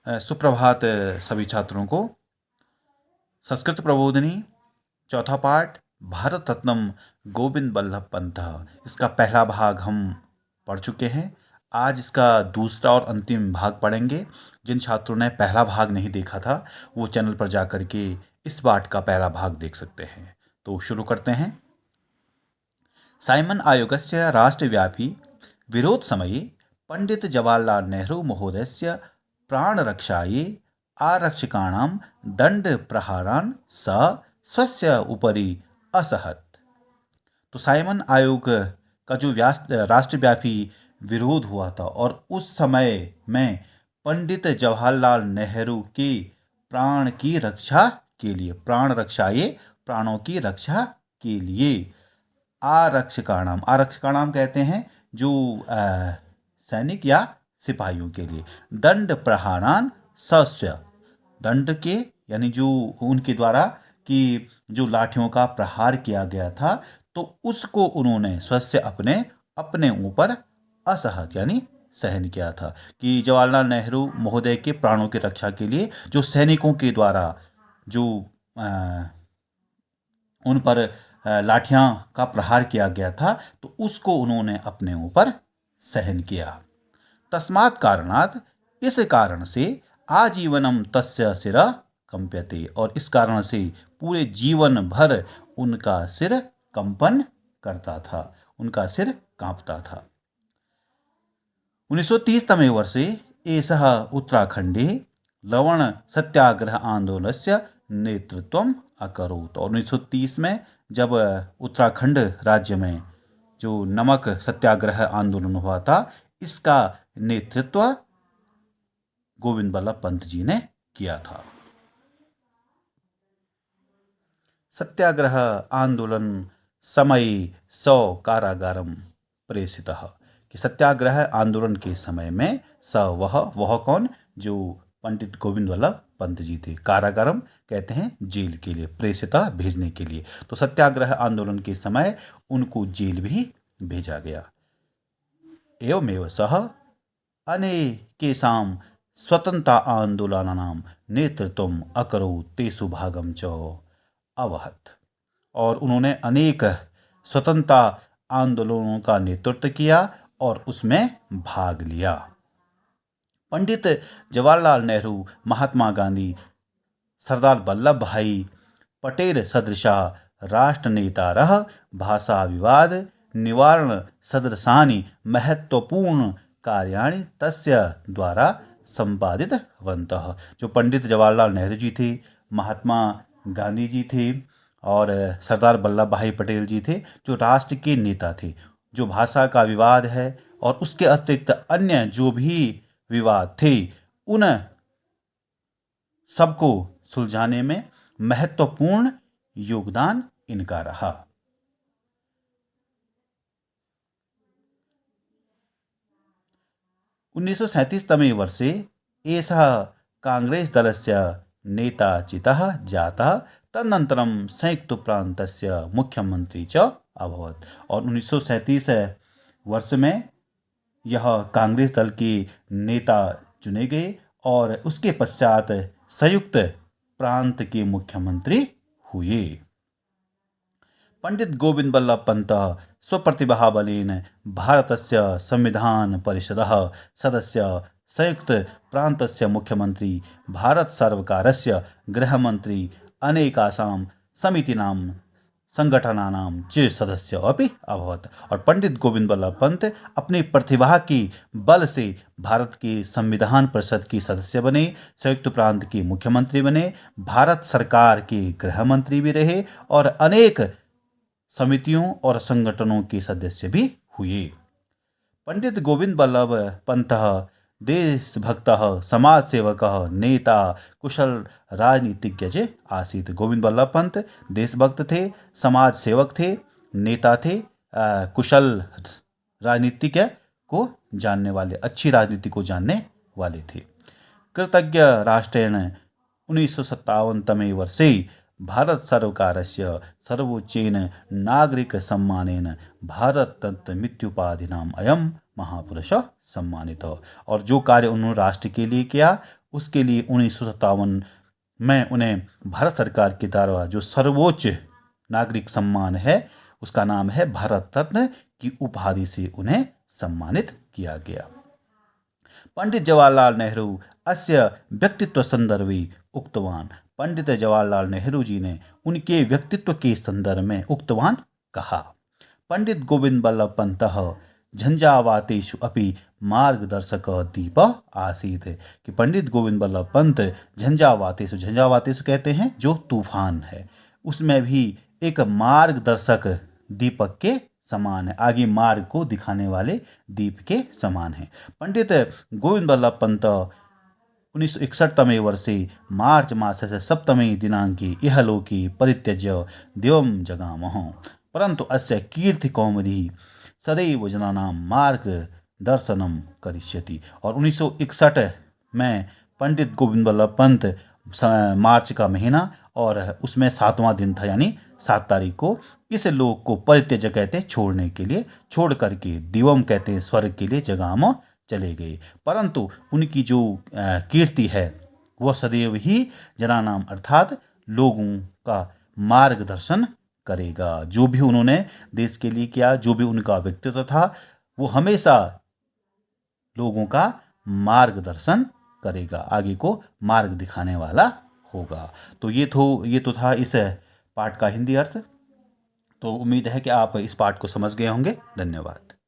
सुप्रभात सभी छात्रों को। संस्कृत प्रबोधिनी चौथा पाठ भारत रत्नम गोविंद बल्लभ पंत, इसका पहला भाग हम पढ़ चुके हैं। आज इसका दूसरा और अंतिम भाग पढ़ेंगे। जिन छात्रों ने पहला भाग नहीं देखा था वो चैनल पर जाकर के इस पाठ का पहला भाग देख सकते हैं। तो शुरू करते हैं। साइमन आयोगस्य राष्ट्रव्यापी विरोध समये पंडित जवाहरलाल नेहरू महोदयस्य प्राणरक्षायै आरक्षकाणां दंडप्रहारान् सः स्वस्य उपरि असहत। तो साइमन आयोग का जो राष्ट्रव्यापी विरोध हुआ था और उस समय में पंडित जवाहरलाल नेहरू के प्राण की रक्षा के लिए, प्राण रक्षा ये प्राणों की रक्षा के लिए आरक्षकाणाम कहते हैं जो सैनिक या सिपाहियों के लिए, दंड प्रहारान सस्य, दंड के यानी जो उनके द्वारा कि जो लाठियों का प्रहार किया गया था तो उसको उन्होंने स्वस्य अपने ऊपर असहत यानी सहन किया था। कि जवाहरलाल नेहरू महोदय के प्राणों की रक्षा के लिए जो सैनिकों के द्वारा जो उन पर लाठियां का प्रहार किया गया था तो उसको उन्होंने अपने ऊपर सहन किया। तस्मात् कारणात्, इस कारण से आजीवनम तस्य सिर कंप्यते, और इस कारण से पूरे जीवन भर उनका सिर कंपन करता था, उनका सिर कांपता था। 1930 तमे वर्षे एषः उत्तराखंडे लवण सत्याग्रह आंदोलनस्य नेतृत्वम् अकरोत्। और 1930 में जब उत्तराखंड राज्य में जो नमक सत्याग्रह आंदोलन हुआ था इसका नेतृत्व गोविंद बल्लभ पंत जी ने किया था। सत्याग्रह आंदोलन समय सौ कारागारम प्रेषितः, कि सत्याग्रह आंदोलन के समय में वह कौन, जो पंडित गोविंद बल्लभ पंत जी थे। कारागारम कहते हैं जेल के लिए, प्रेषिता भेजने के लिए। तो सत्याग्रह आंदोलन के समय उनको जेल भी भेजा गया। एवमेव सः अनेकेषां स्वतंत्रता आंदोलनानां नेतृत्वम् अकरोत् तेषु भागं च अवहत्। और उन्होंने अनेक स्वतंत्रता आंदोलनों का नेतृत्व किया और उसमें भाग लिया। पंडित जवाहरलाल नेहरू, महात्मा गांधी, सरदार वल्लभ भाई पटेल सदृशा राष्ट्रनेतारः भाषा विवाद निवारण सदृशानि महत्वपूर्ण कार्याणि तस्य द्वारा संपादितवन्तः। जो पंडित जवाहरलाल नेहरू जी थे, महात्मा गांधी जी थे और सरदार वल्लभ भाई पटेल जी थे, जो राष्ट्र के नेता थे। जो भाषा का विवाद है और उसके अतिरिक्त अन्य जो भी विवाद थे उन सबको सुलझाने में महत्वपूर्ण योगदान इनका रहा। 1937 तमे वर्षे एषः कांग्रेस दलस्य नेता चितः जातः, तदनन्तरं संयुक्तप्रान्तस्य मुख्यमंत्री च अभवत्। और 1937 वर्ष में यह कांग्रेस दल के नेता चुने गए और उसके पश्चात संयुक्त प्रांत के मुख्यमंत्री हुए। पंडित गोविंद बल्लभ पंत स्वप्रतिभा बलेन भारतस्य संविधान परिषदः सदस्य, संयुक्त प्रान्तस्य मुख्यमंत्री, भारत सर्वकारस्य गृहमंत्री, अनेकासां समितीनां संगठनानां च सदस्य अपि अभवत्। और पंडित गोविंद बल्लभ पंत अपनी प्रतिभा की बल से भारत के संविधान परिषद के सदस्य बने, संयुक्त प्रांत के मुख्यमंत्री बने, भारत सरकार के गृह मंत्री भी रहे और अनेक समितियों और संगठनों के सदस्य भी हुए। पंडित गोविंद बल्लभ पंत देशभक्तः, समाजसेवकः, नेता, कुशल राजनीतिज्ञ च आसीत्। गोविंद बल्लभ पंत देशभक्त थे, समाज सेवक थे, नेता थे, कुशल राजनीतिज्ञ को जानने वाले, अच्छी राजनीति को जानने वाले थे। कृतज्ञ राष्ट्रेण 1957 तमे वर्षे भारत सर्वकारस्य सर्वोच्चेन नागरिक सम्मानेन भारत रत्न मृत्युपाधिनाम अयम महापुरुष सम्मानित। और जो कार्य उन्होंने राष्ट्र के लिए किया उसके लिए 1957 में उन्हें भारत सरकार के द्वारा जो सर्वोच्च नागरिक सम्मान है उसका नाम है भारत रत्न की उपाधि से उन्हें सम्मानित किया गया। पंडित जवाहरलाल नेहरू अस्य व्यक्तित्व संदर्भे उक्तवान। पंडित जवाहरलाल नेहरू जी ने उनके व्यक्तित्व के संदर्भ में उक्तवान कहा। पंडित गोविंद बल्लभ पंतः झंझावातेषु अपि मार्गदर्शक दीप आसीत्। कि पंडित गोविंद बल्लभ पंत झंझावातेषु कहते हैं जो तूफान है, उसमें भी एक मार्गदर्शक दीपक के समान है, आगे मार्ग को दिखाने वाले दीप के समान है। पंडित गोविंद बल्लभ पंत 1961 वर्षे मार्च मासस्य 7 दिनाङ्के इहलोके परित्यज्य दिवं जगामः। परन्तु अस्य कीर्तिकौमुदी सदैव जनानां मार्गदर्शनं करिष्यति। और 1961 में पंडित गोविंद बल्लभ पंत मार्च का महीना और उसमें 7वां दिन था, यानी 7 तारीख को इस लोक को परित्यज कहते हैं छोड़ने के लिए, छोड़ करके दिवम कहते हैं स्वर्ग के लिए जगाम चले गए। परंतु उनकी जो कीर्ति है वह सदैव ही जनानाम अर्थात लोगों का मार्गदर्शन करेगा। जो भी उन्होंने देश के लिए किया, जो भी उनका व्यक्तित्व था, वो हमेशा लोगों का मार्गदर्शन करेगा, आगे को मार्ग दिखाने वाला होगा। तो ये तो था इस पाठ का हिंदी अर्थ। तो उम्मीद है कि आप इस पाठ को समझ गए होंगे। धन्यवाद।